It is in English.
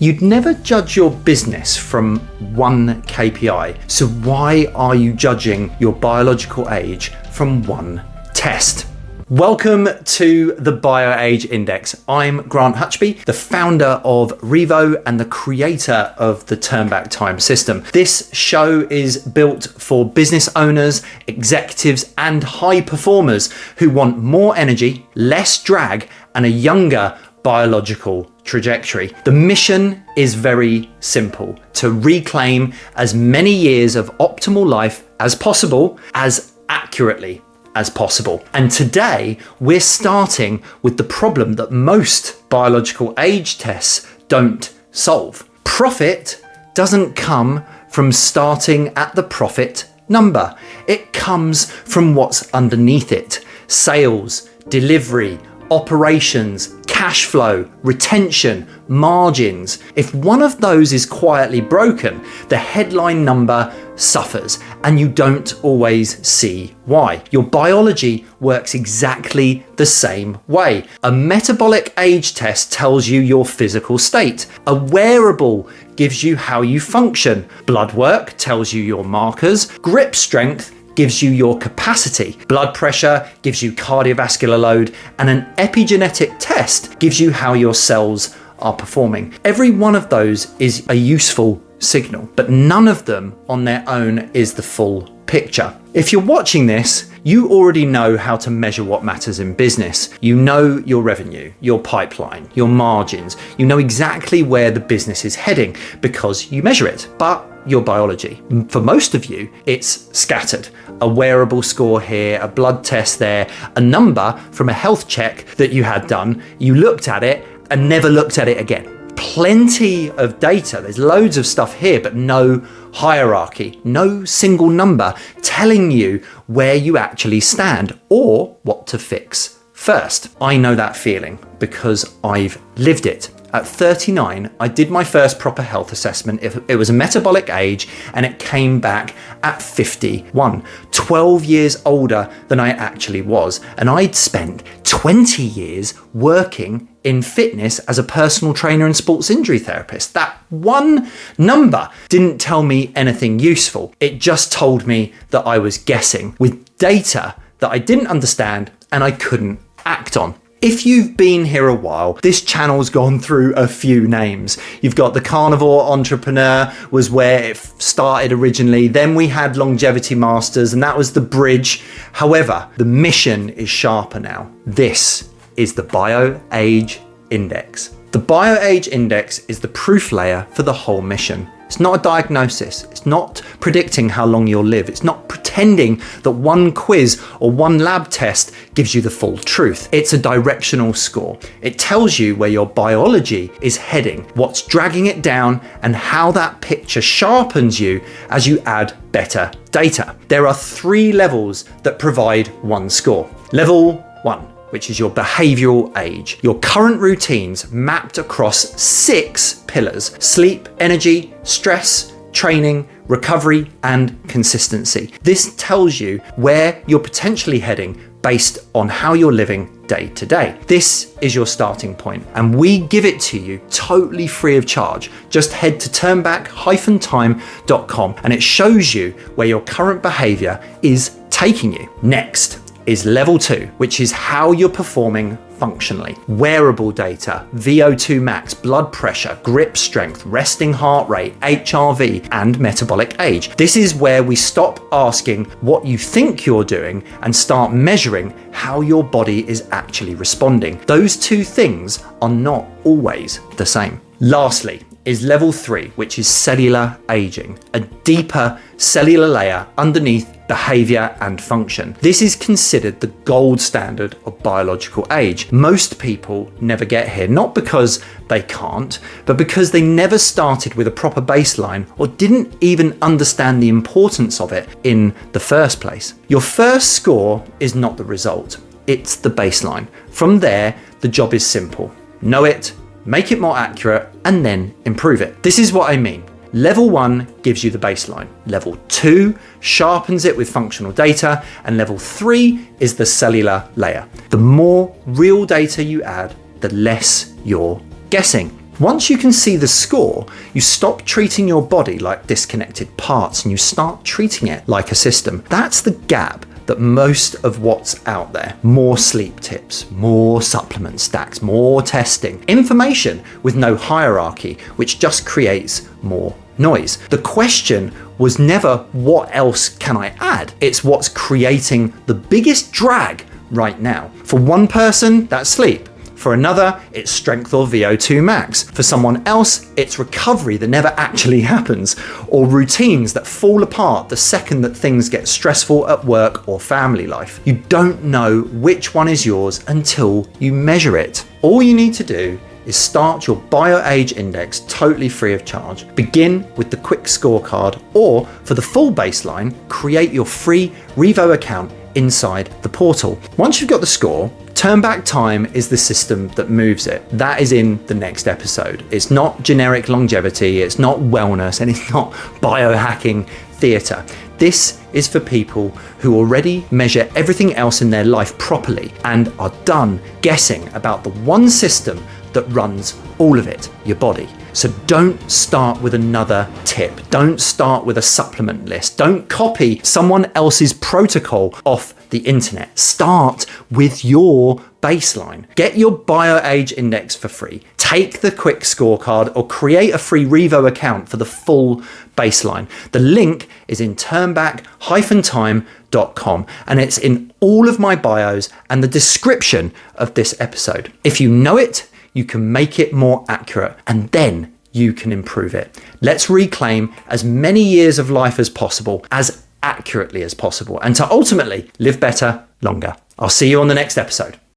You'd never judge your business from one KPI, so why are you judging your biological age from one test? Welcome to the BioAge Index. I'm Grant Hutchby, the founder of Revo and the creator of the Turn Back Time system. This show is built for business owners, executives, and high performers who want more energy, less drag, and a younger biological trajectory. The mission is very simple: to reclaim as many years of optimal life as possible, as accurately as possible. And today we're starting with the problem that most biological age tests don't solve. Profit doesn't come from starting at the profit number. It comes from what's underneath it: sales, delivery, operations, cash flow, retention, margins. If one of those is quietly broken, the headline number suffers, and you don't always see why. Your biology works exactly the same way. A metabolic age test tells you your physical state. A wearable gives you how you function. Blood work tells you your markers. Grip strength gives you your capacity. Blood pressure gives you cardiovascular load, and an epigenetic test gives you how your cells are performing. Every one of those is a useful signal, but none of them on their own is the full picture. If you're watching this, you already know how to measure what matters in business. You know your revenue, your pipeline, your margins. You know exactly where the business is heading because you measure it. But your biology, for most of you, it's scattered. A wearable score here, a blood test there, a number from a health check that you had done. You looked at it and never looked at it again. Plenty of data. There's loads of stuff here, but no hierarchy, no single number telling you where you actually stand or what to fix first. I know that feeling because I've lived it. At 39, I did my first proper health assessment. It was a metabolic age, and it came back at 51, 12 years older than I actually was. And I'd spent 20 years working in fitness as a personal trainer and sports injury therapist. That one number didn't tell me anything useful. It just told me that I was guessing with data that I didn't understand and I couldn't act on. If you've been here a while, this channel's gone through a few names. You've got the Carnivore Entrepreneur was where it started originally. Then we had Longevity Masters, and that was the bridge. However, the mission is sharper now. This is the BioAge Index. The BioAge Index is the proof layer for the whole mission. It's not a diagnosis. It's not predicting how long you'll live. It's not pretending that one quiz or one lab test gives you the full truth. It's a directional score. It tells you where your biology is heading, what's dragging it down, and how that picture sharpens you as you add better data. There are 3 levels that provide one score. Level 1, which is your behavioural age. Your current routines mapped across 6 pillars: sleep, energy, stress, training, recovery, and consistency. This tells you where you're potentially heading based on how you're living day to day. This is your starting point, and we give it to you totally free of charge. Just head to turnback-time.com and it shows you where your current behaviour is taking you. Next is level 2, which is how you're performing functionally. Wearable data, VO2 max, blood pressure, grip strength, resting heart rate, HRV, and metabolic age. This is where we stop asking what you think you're doing and start measuring how your body is actually responding. Those 2 things are not always the same. Lastly is level 3, which is cellular aging, a deeper cellular layer underneath behavior and function. This is considered the gold standard of biological age. Most people never get here, not because they can't, but because they never started with a proper baseline or didn't even understand the importance of it in the first place. Your first score is not the result, it's the baseline. From there, the job is simple. Know it, make it more accurate, and then improve it. This is what I mean. Level 1 gives you the baseline. Level 2 sharpens it with functional data, and level 3 is the cellular layer. The more real data you add, the less you're guessing. Once you can see the score, you stop treating your body like disconnected parts and you start treating it like a system. That's the gap that most of what's out there. More sleep tips, more supplement stacks, more testing, information with no hierarchy, which just creates more noise. The question was never what else can I add? It's what's creating the biggest drag right now. For one person, that's sleep. For another, it's strength or VO2 max. For someone else, it's recovery that never actually happens, or routines that fall apart the second that things get stressful at work or family life. You don't know which one is yours until you measure it. All you need to do is start your BioAge Index totally free of charge. Begin with the quick scorecard, or for the full baseline, create your free Revo account inside the portal. Once you've got the score, turn back time is the system that moves it. That is in the next episode. It's not generic longevity, it's not wellness, and it's not biohacking theatre. This is for people who already measure everything else in their life properly and are done guessing about the one system that runs all of it, your body. So don't start with another tip. Don't start with a supplement list. Don't copy someone else's protocol off the internet. Start with your baseline. Get your BioAge Index for free. Take the quick scorecard or create a free Revo account for the full baseline. The link is in turnback-time.com and it's in all of my bios and the description of this episode. If you know it, you can make it more accurate and then you can improve it. Let's reclaim as many years of life as possible, as accurately as possible, and to ultimately live better longer. I'll see you on the next episode.